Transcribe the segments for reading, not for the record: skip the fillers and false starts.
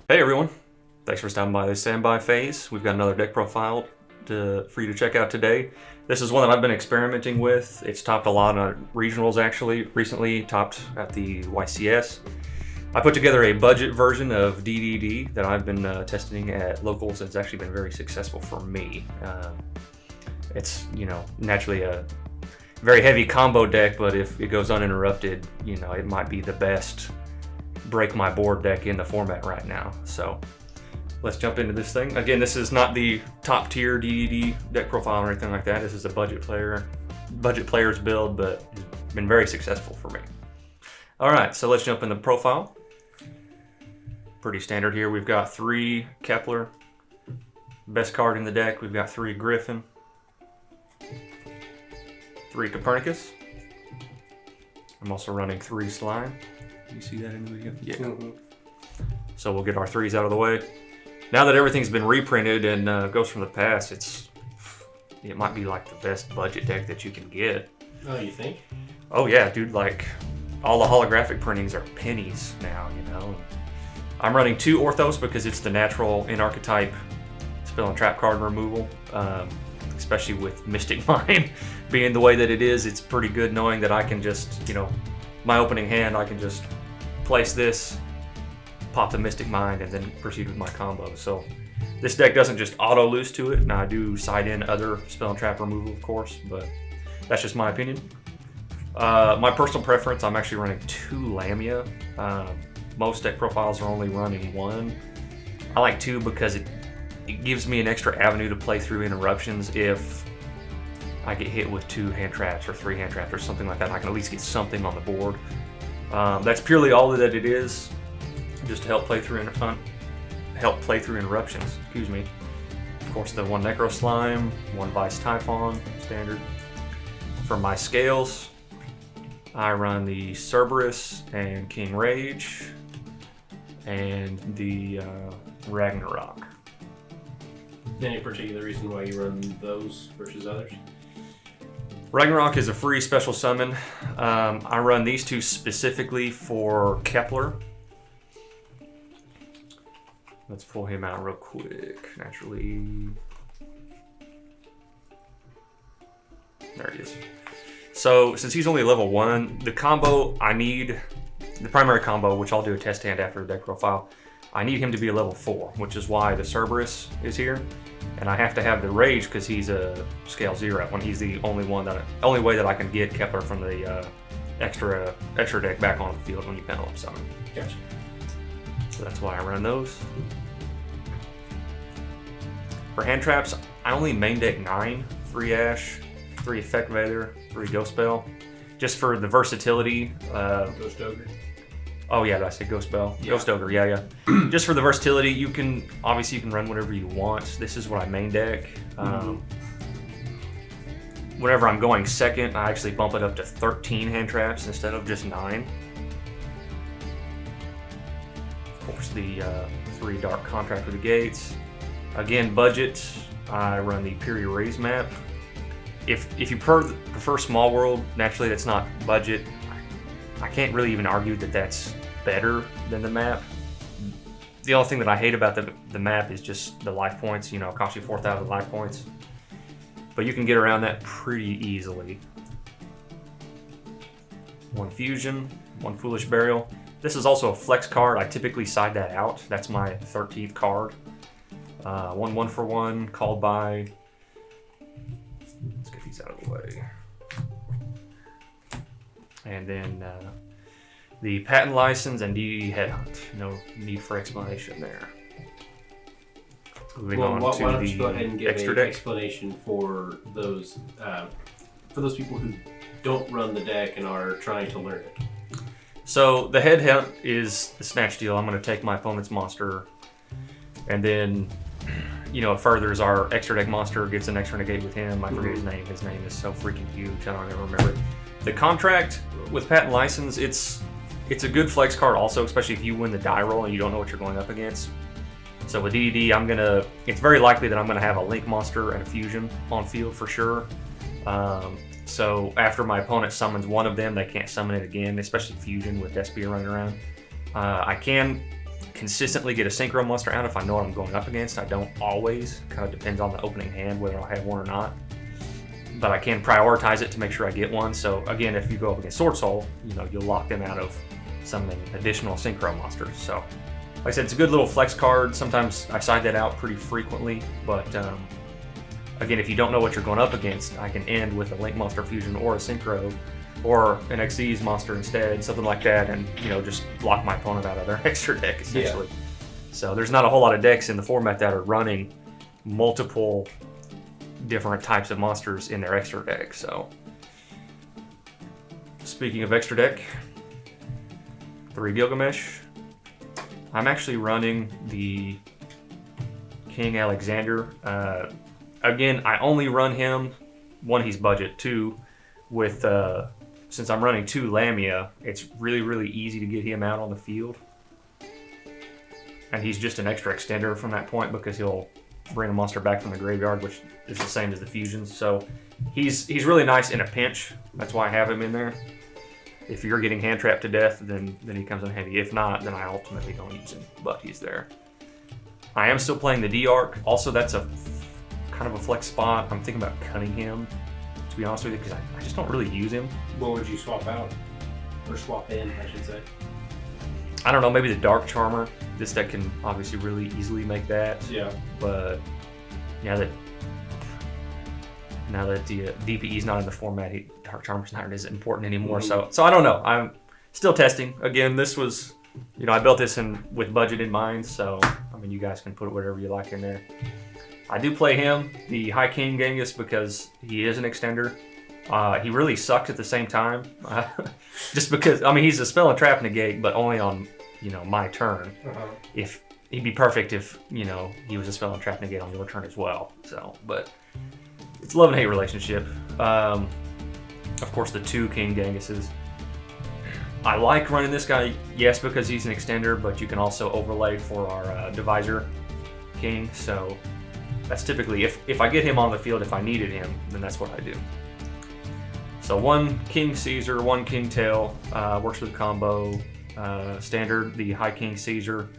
Hey everyone, thanks for stopping by the standby phase. We've got another deck profile for you to check out today. This is one that I've been experimenting with. It's topped a lot on regionals actually, recently topped at the YCS. I put together a budget version of DDD that I've been testing at locals. It's actually been very successful for me. It's, naturally a very heavy combo deck, but if it goes uninterrupted, it might be the best break my board deck in the format right now. So let's jump into this thing. Again, this is not the top tier DDD deck profile or anything like that. This is a budget player's build, but it's been very successful for me. All right, so let's jump in the profile. Pretty standard here. We've got 3 Kepler, best card in the deck. We've got 3 Griffin, 3 Copernicus. I'm also running 3 Slime. You see that in the video? Yeah. Mm-hmm. So we'll get our 3s out of the way. Now that everything's been reprinted and goes from the past, it might be like the best budget deck that you can get. Oh, you think? Oh yeah, dude, like all the holographic printings are pennies now, I'm running 2 Orthos because it's the natural in archetype spell and trap card removal, especially with Mystic Mine being the way that it is. It's pretty good knowing that I can just, my opening hand, I can just place this, pop the Mystic Mind, and then proceed with my combo. So this deck doesn't just auto lose to it. Now I do side in other spell and trap removal, of course, but that's just my opinion. My personal preference, I'm actually running 2 Lamia. Most deck profiles are only running 1. I like 2 because it gives me an extra avenue to play through interruptions if I get hit with 2 hand traps or 3 hand traps or something like that. I can at least get something on the board. That's purely all that it is, just to help play through interruptions. Excuse me. Of course, the 1 Necro Slime, 1 Vice Typhon, standard. For my scales, I run the Cerberus and King Rage, and the Ragnarok. Any particular reason why you run those versus others? Ragnarok is a free special summon. I run these 2 specifically for Kepler. Let's pull him out real quick, naturally. There he is. So, since he's only level 1, the combo I need, the primary combo, which I'll do a test hand after the deck profile, I need him to be a level 4, which is why the Cerberus is here. And I have to have the Rage because he's a scale 0, when he's the only way that I can get Kepler from the extra deck back on the field when you penalty summon. Gotcha. So that's why I run those. For hand traps, I only main deck 9, 3 Ash, 3 Effect Vader, 3 Ghost Spell, just for the versatility. Ghost Ogre. Oh yeah, did I say Ghost Spell? Yeah. Ghost Ogre, yeah. Just for the versatility, you can run whatever you want. This is what I main deck. Whenever I'm going second, I actually bump it up to 13 hand traps instead of just 9. Of course, the 3 Dark Contract with the Gates. Again, budget, I run the Pure Raise map. If you prefer Small World, naturally that's not budget. I can't really even argue that that's better than the map. The only thing that I hate about the map is just the life points. It costs you 4,000 life points. But you can get around that pretty easily. 1 Fusion, 1 Foolish Burial. This is also a flex card. I typically side that out. That's my 13th card. 1 for 1, called by. Let's get these out of the way. And then the patent license and DDD headhunt. No need for explanation there. Moving on why to don't the you go ahead and give extra an deck. explanation for those people who don't run the deck and are trying to learn it. So the headhunt is the snatch deal. I'm going to take my opponent's monster, and then it furthers our extra deck monster, gets an extra negate with him. I forget his name. His name is so freaking huge. I don't even remember it. The contract with patent license, it's a good flex card also, especially if you win the die roll and you don't know what you're going up against. So with DDD, it's very likely that I'm gonna have a Link monster and a Fusion on field for sure. So after my opponent summons one of them, they can't summon it again, especially Fusion with Despia running around. I can consistently get a synchro monster out if I know what I'm going up against. I don't always. Kind of depends on the opening hand whether I'll have one or not. But I can prioritize it to make sure I get one. So again, if you go up against Sword Soul, you'll lock them out of some additional synchro monsters. So like I said, it's a good little flex card. Sometimes I side that out pretty frequently, but again, if you don't know what you're going up against, I can end with a Link Monster Fusion or a Synchro or an Xyz monster instead, something like that, and just block my opponent out of their extra deck essentially. Yeah. So there's not a whole lot of decks in the format that are running multiple different types of monsters in their extra deck. So speaking of extra deck, 3 Gilgamesh. I'm actually running the King Alexander. Again, I only run him, 1, he's budget, 2, with since I'm running 2 Lamia, it's really, really easy to get him out on the field. And he's just an extra extender from that point because he'll bring a monster back from the graveyard, which is the same as the fusions. So he's really nice in a pinch. That's why I have him in there. If you're getting hand trapped to death, then he comes in handy. If not, then I ultimately don't use him, but he's there. I am still playing the D-Arc. Also, that's a kind of a flex spot. I'm thinking about cutting him, to be honest with you, because I just don't really use him. What would you swap out? Or swap in, I should say. I don't know, maybe the Dark Charmer. This deck can obviously really easily make that. Yeah. But now that the DPE is not in the format, Dark Charmer's not as important anymore. Mm-hmm. So I don't know. I'm still testing. Again, this was, I built this with budget in mind. So I mean, you guys can put whatever you like in there. I do play him, the High King Genghis, because he is an extender. He really sucks at the same time, just because he's a spell and trap negate, but only on my turn. Uh-huh. If he'd be perfect if he was a spell and trap negate on your turn as well. So, but it's a love and hate relationship. Of course, the 2 King Genghises. I like running this guy, yes, because he's an extender, but you can also overlay for our Divisor King. So that's typically if I get him on the field, if I needed him, then that's what I do. So 1 King Caesar, 1 King Tail, works with combo. Standard, the High King Caesar,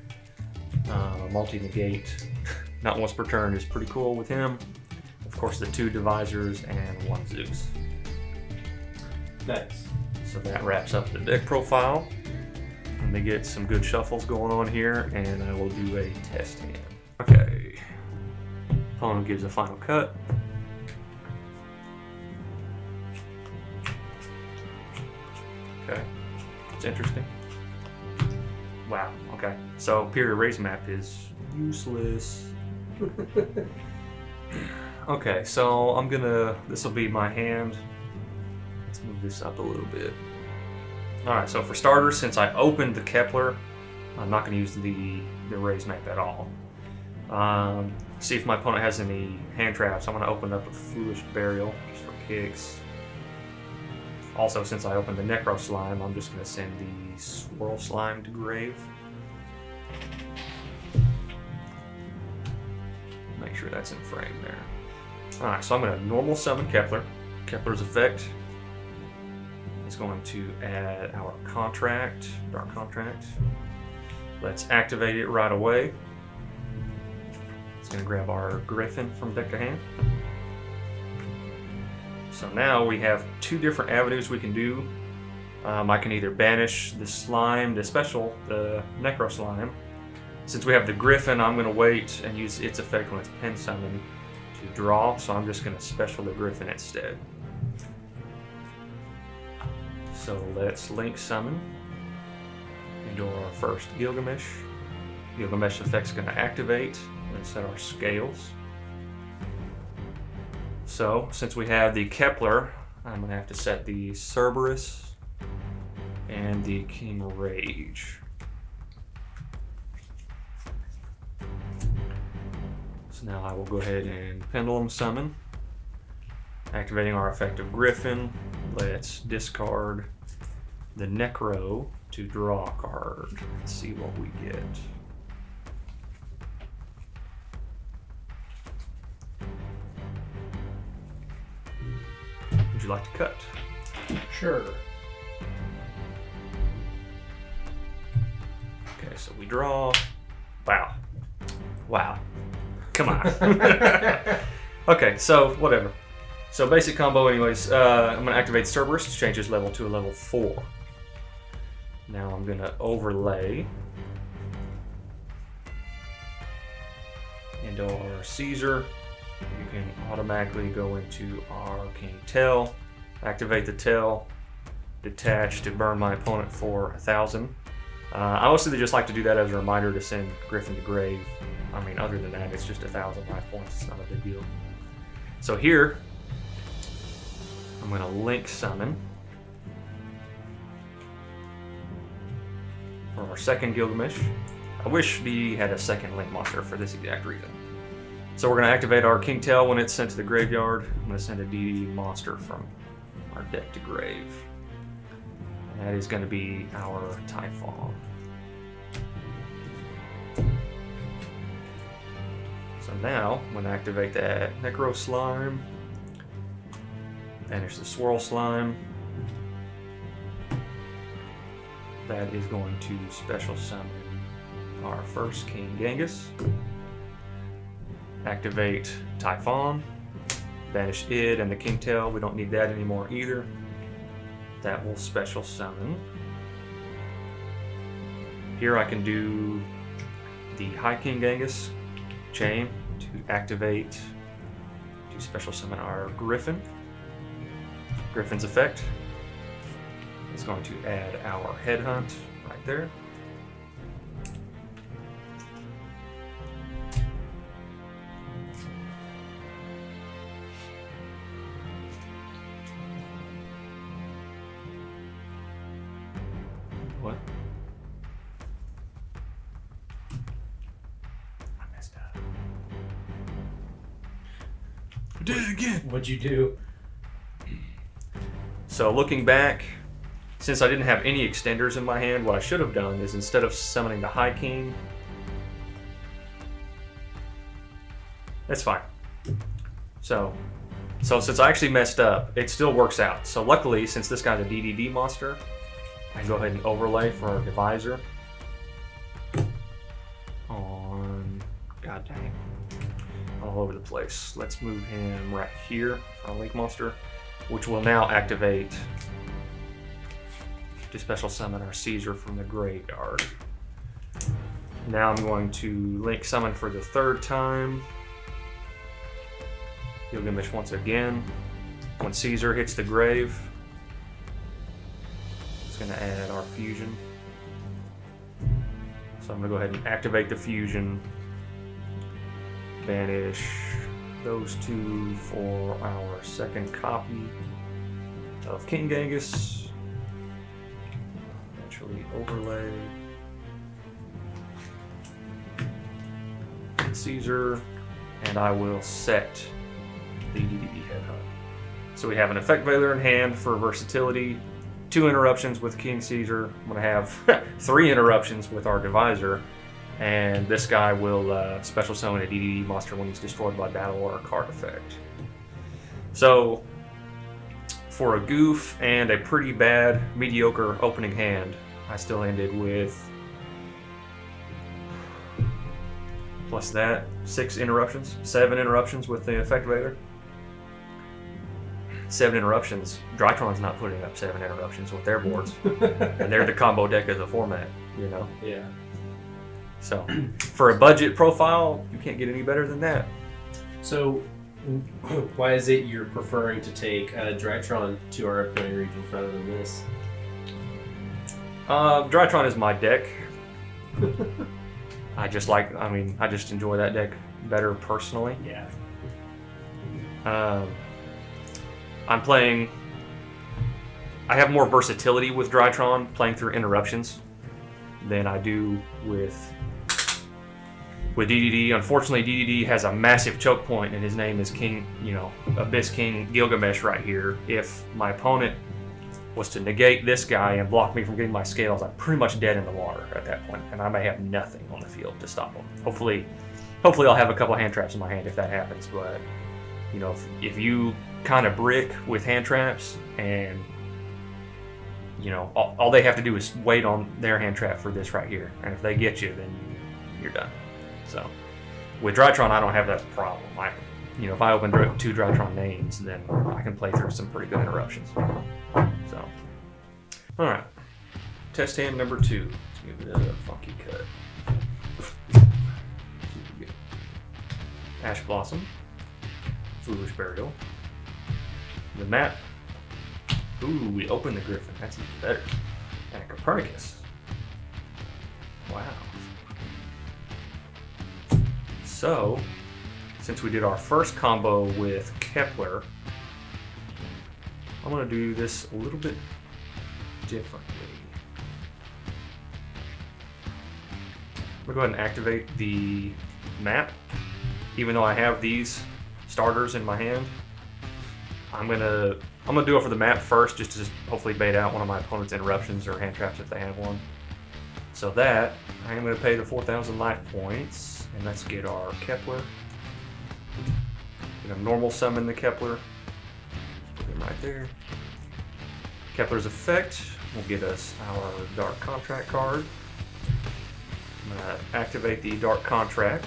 multi-negate, not once per turn is pretty cool with him. Of course, the 2 Divisors and 1 Zeus. Nice. So that wraps up the deck profile. Let me get some good shuffles going on here, and I will do a test hand. Okay. Opponent gives a final cut. Okay. It's interesting. Wow, okay. So period raise map is useless. Okay, so this will be my hand. Let's move this up a little bit. Alright, so for starters, since I opened the Kepler, I'm not gonna use the raise map at all. See if my opponent has any hand traps. I'm gonna open up a Foolish Burial just for kicks. Also, since I opened the Necro Slime, I'm just going to send the Swirl Slime to grave. Make sure that's in frame there. Alright, so I'm going to normal summon Kepler. Kepler's effect is going to add our contract, Dark Contract. Let's activate it right away. It's going to grab our Griffin from deck to hand. So now we have 2 different avenues we can do. I can either banish the slime, the Necro Slime. Since we have the Griffin, I'm going to wait and use its effect when it's pen summoned to draw. So I'm just going to special the Griffin instead. So let's link summon into our first Gilgamesh. Gilgamesh effect's going to activate. Let's set our scales. So, since we have the Kepler, I'm going to have to set the Cerberus and the King Rage. So now I will go ahead and Pendulum Summon, activating our effect of Griffin. Let's discard the Necro to draw a card. Let's see what we get. Would you like to cut? Sure. Okay, so we You draw. Wow. Come on. Okay, so whatever. So basic combo anyways. I'm going to activate Cerberus, change his level to a level 4. Now I'm going to overlay into our Caesar. You can automatically go into our King Tell, activate the Tell, detach to burn my opponent for 1,000. I mostly just like to do that as a reminder to send Griffin to grave. I mean, other than that, it's just 1,000 life points. It's not a big deal. So here, I'm going to link summon for our second Gilgamesh. I wish DDD had a second link monster for this exact reason. So we're going to activate our King Tell when it's sent to the graveyard. I'm going to send a DDD monster from our deck to grave. And that is going to be our Typhon. So now, I'm going to activate that Necro Slime. Banish the Swirl Slime. That is going to special summon our first King Genghis. Activate Typhon. Banish Id and the King Tail. We don't need that anymore either. That will special summon. Here I can do the High King Genghis chain to activate to special summon our Griffin. Griffin's effect is going to add our Headhunt right there. What? I messed up. I did it again. What'd you do? So looking back, since I didn't have any extenders in my hand, what I should have done is instead of summoning the High King, that's fine. So since I actually messed up, it still works out. So luckily, since this guy's a DDD monster, I can go ahead and overlay for our divisor on, god dang, all over the place. Let's move him right here for our link monster, which will now activate to special summon our Caesar from the graveyard. Now I'm going to link summon for the third time. Gilgamesh once again. When Caesar hits the grave, it's going to add our fusion. So I'm going to go ahead and activate the fusion. Banish those two for our second copy of King Genghis. Eventually overlay Caesar, and I will set the DDD Headhunt. So we have an Effect Veiler in hand for versatility, 2 interruptions with King Caesar. I'm going to have 3 interruptions with our divisor, and this guy will special summon a DDD monster when he's destroyed by battle or a card effect. So for a goof and a pretty bad, mediocre opening hand, I still ended with, plus that, 7 interruptions with the Effect Veiler. 7 interruptions. Drytron's not putting up 7 interruptions with their boards. And they're the combo deck of the format, you know? Yeah. So, for a budget profile, you can't get any better than that. So, why is it you're preferring to take Drytron to our upcoming regions rather than this? Drytron is my deck. I just enjoy that deck better personally. Yeah. I have more versatility with Drytron playing through interruptions than I do with DDD. Unfortunately, DDD has a massive choke point, and his name is King, Abyss King Gilgamesh right here. If my opponent was to negate this guy and block me from getting my scales, I'm pretty much dead in the water at that point, and I may have nothing on the field to stop him. Hopefully I'll have a couple hand traps in my hand if that happens, but if you kind of brick with hand traps and you know, all they have to do is wait on their hand trap for this right here, and if they get you, then you're done. So with Drytron, I don't have that problem. You know, if I open 2 Drytron names, then I can play through some pretty good interruptions. So, all right, test hand number 2. Let's give it a funky cut. Ash Blossom, Foolish Burial, the map. Ooh, we open the Griffin. That's even better. And a Copernicus. Wow. So, since we did our first combo with Kepler, I'm going to do this a little bit differently. I'm going to go ahead and activate the map. Even though I have these starters in my hand, I'm gonna do it for the map first, just to hopefully bait out one of my opponent's interruptions or hand traps if they have one. So that I'm gonna pay the 4,000 life points, and let's get our Kepler. Gonna normal summon the Kepler. Put him right there. Kepler's effect will get us our Dark Contract card. I'm gonna activate the Dark Contract.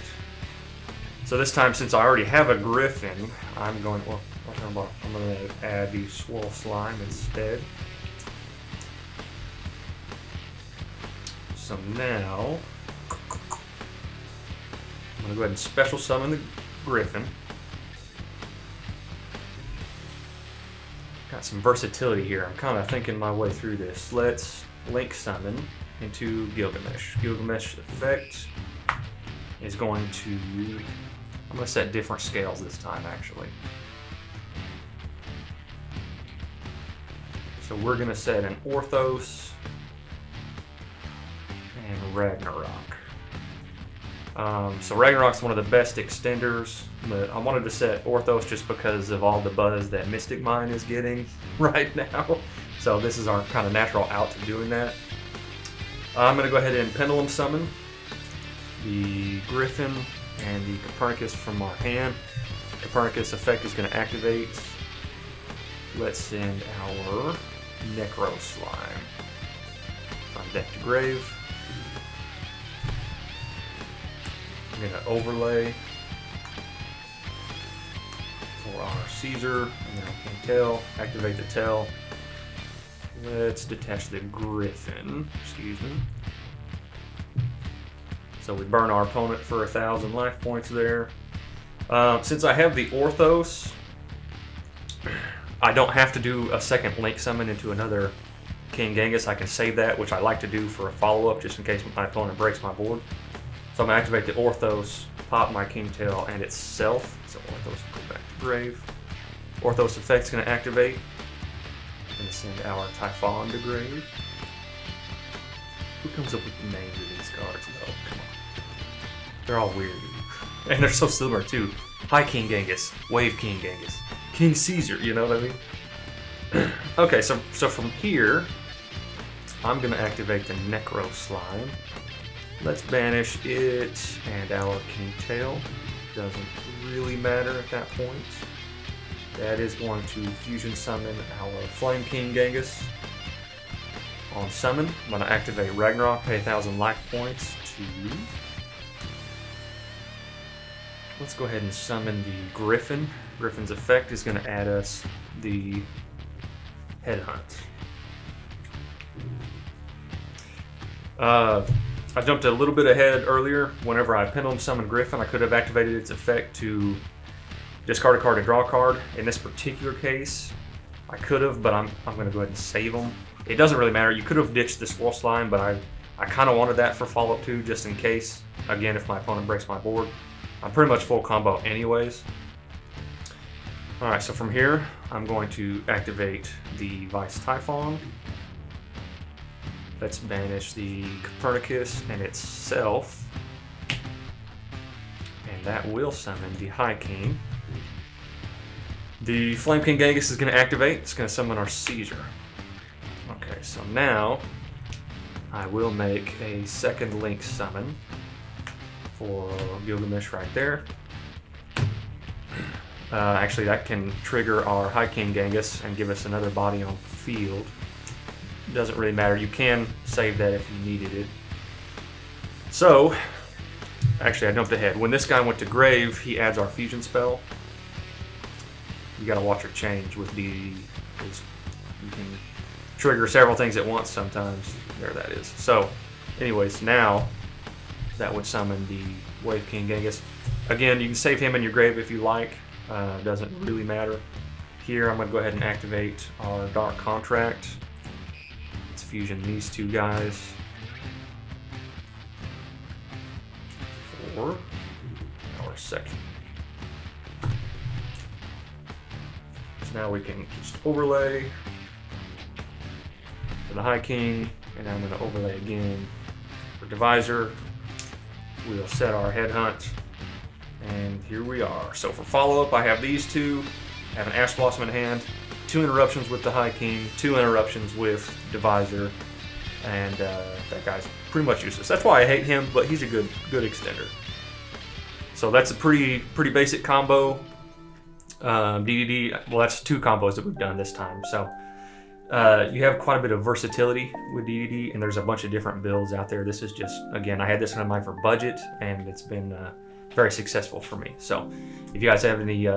So this time, since I already have a Griffin, I'm going to add the Swirl Slime instead. So now, I'm going to go ahead and special summon the Griffin. Got some versatility here. I'm kind of thinking my way through this. Let's link summon into Gilgamesh. Gilgamesh effect is going to... I'm going to set different scales this time, actually. So we're going to set an Orthos and Ragnarok. So Ragnarok's one of the best extenders, but I wanted to set Orthos just because of all the buzz that Mystic Mine is getting right now. So this is our kind of natural out to doing that. I'm going to go ahead and Pendulum Summon the Griffin and the Copernicus from our hand. Copernicus effect is going to activate. Let's send our Necro Slime from deck to grave. I'm going to overlay for our Caesar, and then I can tail, activate the tail. Let's detach the Griffin, excuse me. So we burn our opponent for 1,000 life points there. Since I have the Orthos, I don't have to do a second link summon into another King Genghis. I can save that, which I like to do for a follow-up just in case my opponent breaks my board. So I'm going to activate the Orthos, pop my King Tail and itself. So Orthos will go back to grave. Orthos effect is going to activate. I'm going to send our Typhon to grave. Who comes up with the names of these cards? Oh, come on. They're all weird. And they're so similar too. Hi King Genghis, Wave King Genghis, King Caesar, you know what I mean? Okay, so from here, I'm going to activate the Necro Slime. Let's banish it and our King Tail. Doesn't really matter at that point. That is going to fusion summon our Flame King Genghis. On summon, I'm going to activate Ragnarok, pay 1,000 life points to... Let's go ahead and summon the Griffin. Griffin's effect is going to add us the Headhunt. I jumped a little bit ahead earlier. Whenever I Pendulum summoned Griffin, I could have activated its effect to discard a card and draw a card. In this particular case, I could have, but I'm going to go ahead and save them. It doesn't really matter. You could have ditched the Swirl Slime, but I kind of wanted that for follow-up too, just in case. Again, if my opponent breaks my board. I'm pretty much full combo anyways. Alright, so from here, I'm going to activate the Vice Typhon. Let's banish the Copernicus and itself. And that will summon the High King. The Flame King Genghis is going to activate. It's going to summon our Caesar. Okay, so now I will make a second link summon for Gilgamesh right there. Actually, that can trigger our High King Genghis and give us another body on field. doesn't really matter. You can save that if you needed it. So, actually I jumped ahead. When this guy went to grave, he adds our fusion spell. You gotta watch her change with DDD, because you can trigger several things at once sometimes. There that is. So, anyways, now that would summon the Wave King Genghis. Again, you can save him in your grave if you like. Doesn't really matter. Here, I'm going to go ahead and activate our Dark Contract. Let's fusion these two guys. For our second. So now we can just overlay for the High King, and I'm going to overlay again for Divisor. We'll set our Headhunt, and here we are. So for follow-up, I have these two. I have an Ash Blossom in hand, 2 interruptions with the High King, 2 interruptions with Divisor, and that guy's pretty much useless. That's why I hate him, but he's a good extender. So that's a pretty basic combo. DDD, well, that's 2 combos that we've done this time. So you have quite a bit of versatility with DDD, and there's a bunch of different builds out there. This is just, again, I had this one in mind for budget, and it's been very successful for me. So if you guys have any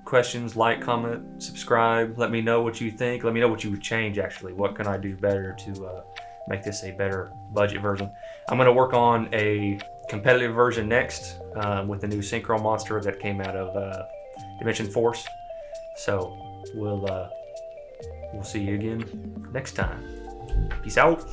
questions, like, comment, subscribe, let me know what you think. Let me know what you would change, actually. What can I do better to make this a better budget version? I'm going to work on a competitive version next with the new Synchro monster that came out of Dimension Force. So we'll see you again next time. Peace out.